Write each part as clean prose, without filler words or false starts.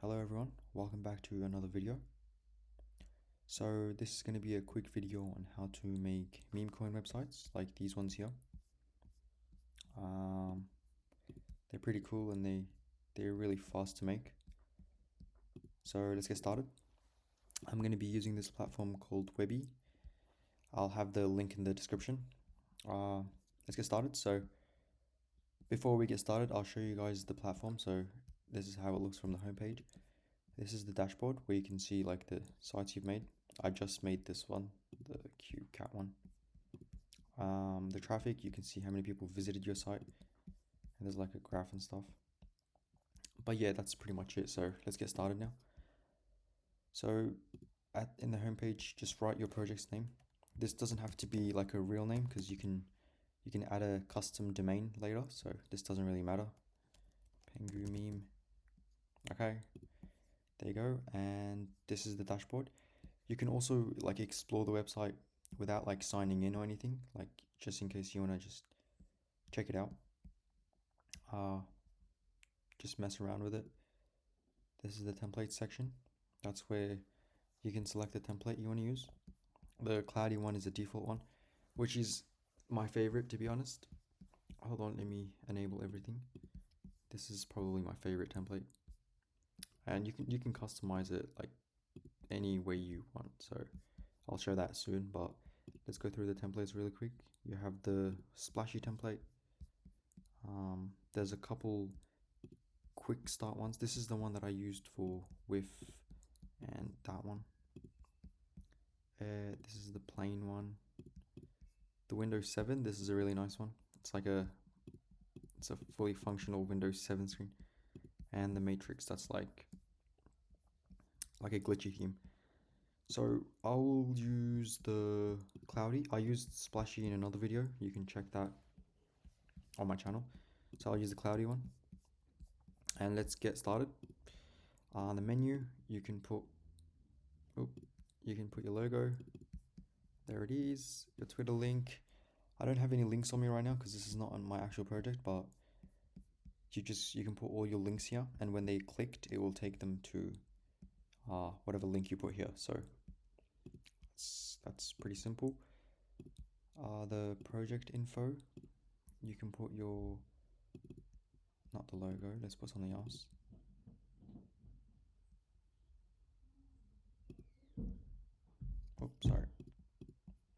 Hello everyone, welcome back to another video. So this is going to be a quick video on how to make meme coin websites like these ones here. They're pretty cool and they're really fast to make. So let's get started. I'm going to be using this platform called Webby. I'll have the link in the description. Let's get started. So before we get started, I'll show you guys the platform. So this is how it looks from the homepage. This is the dashboard where you can see like the sites you've made. I just made this one, the cute cat one. The traffic, you can see how many people visited your site, and there's like a graph and stuff. But yeah, that's pretty much it. So let's get started now. So in the homepage, just write your project's name. This doesn't have to be like a real name because you can add a custom domain later. So this doesn't really matter. Pengu meme. Okay, there you go. And this is the dashboard. You can also like explore the website without like signing in or anything, like just in case you want to just check it out. Just mess around with it. This is the template section. That's where you can select the template you want to use. The cloudy one is the default one, which is my favorite, to be honest. Hold on, let me enable everything. This is probably my favorite template, and you can customize it like any way you want. So I'll show that soon, but let's go through the templates really quick. You have the splashy template. There's a couple quick start ones. This is the one that I used for with, and that one. This is the plain one. The Windows 7, this is a really nice one. It's a fully functional Windows 7 screen. And the Matrix, that's like a glitchy theme. So I'll use the cloudy. I used splashy in another video. You can check that on my channel. So I'll use the cloudy one. And let's get started. On the menu, you can put your logo. There it is, your Twitter link. I don't have any links on me right now because this is not on my actual project, but you can put all your links here, and when they clicked, it will take them to whatever link you put here. So that's pretty simple. The project info, you can put your, not the logo, let's put something else. Oh, sorry,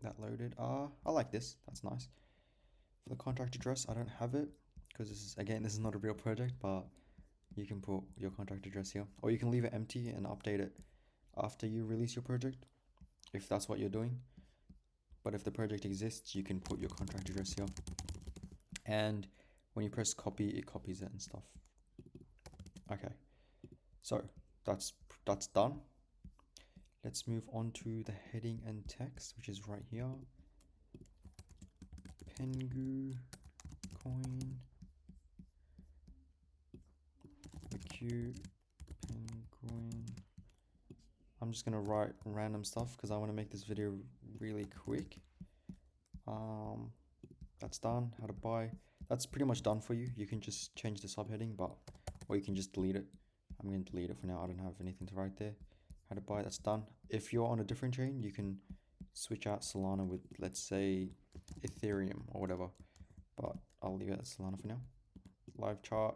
that loaded. I like this, that's nice. For the contract address, I don't have it because this is not a real project, but you can put your contract address here, or you can leave it empty and update it after you release your project if that's what you're doing. But if the project exists, you can put your contract address here, and when you press copy, it copies it and stuff. Okay, so that's done. Let's move on to the heading and text, which is right here. Pengu coin, the cute penguin. I'm just gonna write random stuff because I want to make this video really quick. That's done. How to buy. That's pretty much done for you. You can just change the subheading, or you can just delete it. I'm gonna delete it for now. I don't have anything to write there. How to buy. That's done. If you're on a different chain, you can switch out Solana with, let's say, Ethereum or whatever. But I'll leave it at Solana for now. Live chart.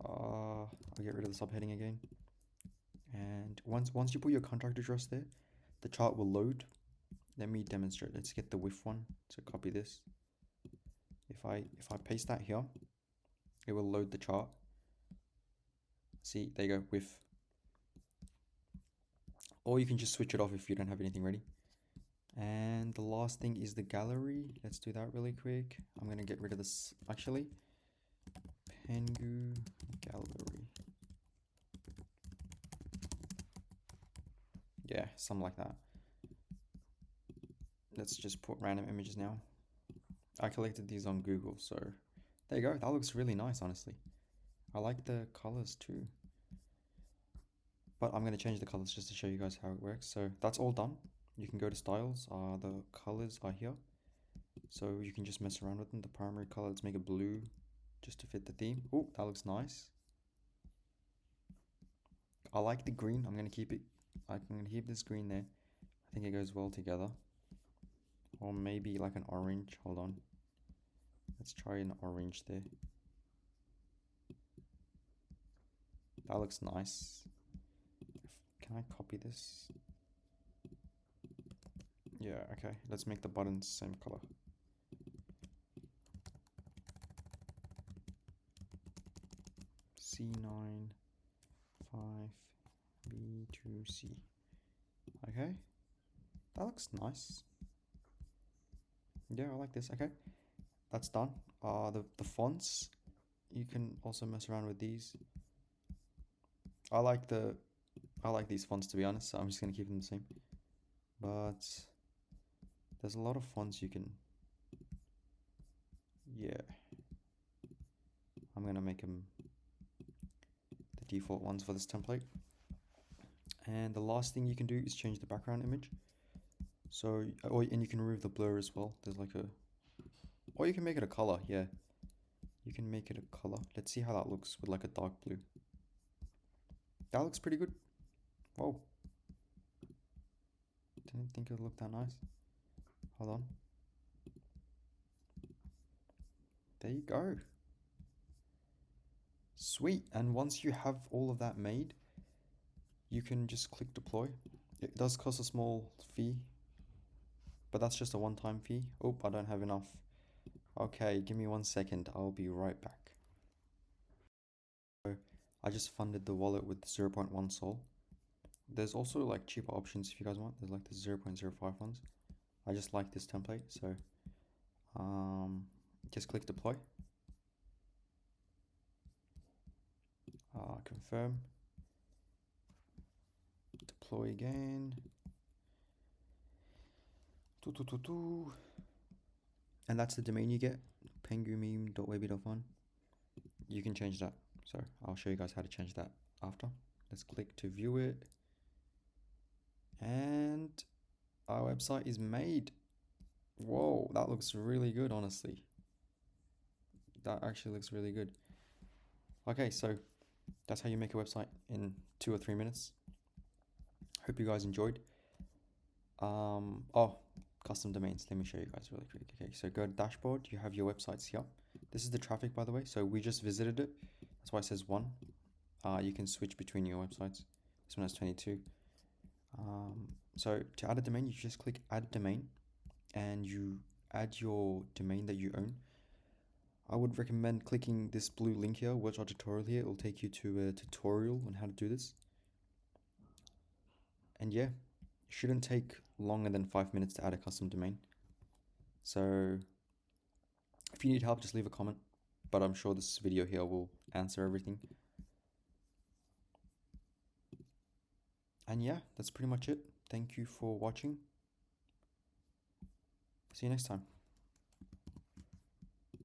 I'll get rid of the subheading again. And once you put your contract address there, the chart will load. Let me demonstrate. Let's get the width one. So copy this. If I paste that here, it will load the chart. See, there you go, width. Or you can just switch it off if you don't have anything ready. And the last thing is the gallery. Let's do that really quick. I'm gonna get rid of this actually. Pengu gallery. Yeah, something like that. Let's just put random images now. I collected these on Google, so there you go. That looks really nice, honestly. I like the colors too. But I'm going to change the colors just to show you guys how it works. So that's all done. You can go to styles. The colors are here. So you can just mess around with them. The primary color, let's make it blue just to fit the theme. Oh, that looks nice. I like the green. I'm gonna keep it. I'm gonna keep this green there. I think it goes well together. Or maybe like an orange. Hold on. Let's try an orange there. That looks nice. Can I copy this? Yeah, okay. Let's make the buttons same color. C9 5B2C. Okay. That looks nice. Yeah, I like this. Okay. That's done. The fonts, you can also mess around with these. I like these fonts, to be honest, so I'm just gonna keep them the same. But there's a lot of fonts you can. Yeah, I'm gonna make them the default ones for this template. And the last thing you can do is change the background image. So, and you can remove the blur as well. There's like a, or you can make it a color. Yeah, you can make it a color. Let's see how that looks with like a dark blue. That looks pretty good. Whoa. Didn't think it would look that nice. Hold on. There you go. Sweet. And once you have all of that made, you can just click deploy. It does cost a small fee, but that's just a one-time fee. Oh, I don't have enough. Okay, give me 1 second. I'll be right back. So I just funded the wallet with 0.1 Sol. There's also like cheaper options if you guys want. There's like the 0.05 ones. I just like this template, so just click deploy. Confirm. Deploy again. And that's the domain you get, pengumeme.webby.fun. You can change that. So I'll show you guys how to change that after. Let's click to view it. And our website is made. Whoa, that looks really good, honestly. That actually looks really good. Okay, so that's how you make a website in 2 or 3 minutes. Hope you guys enjoyed. Oh, custom domains. Let me show you guys really quick. Okay, so go to dashboard. You have your websites here. This is the traffic, by the way. So we just visited it. That's why it says 1. You can switch between your websites. This one has 22. So to add a domain, you just click add domain and you add your domain that you own. I would recommend clicking this blue link here, watch our tutorial here. It will take you to a tutorial on how to do this. And yeah, it shouldn't take longer than 5 minutes to add a custom domain. So if you need help, just leave a comment, but I'm sure this video here will answer everything. And yeah, that's pretty much it. Thank you for watching. See you next time.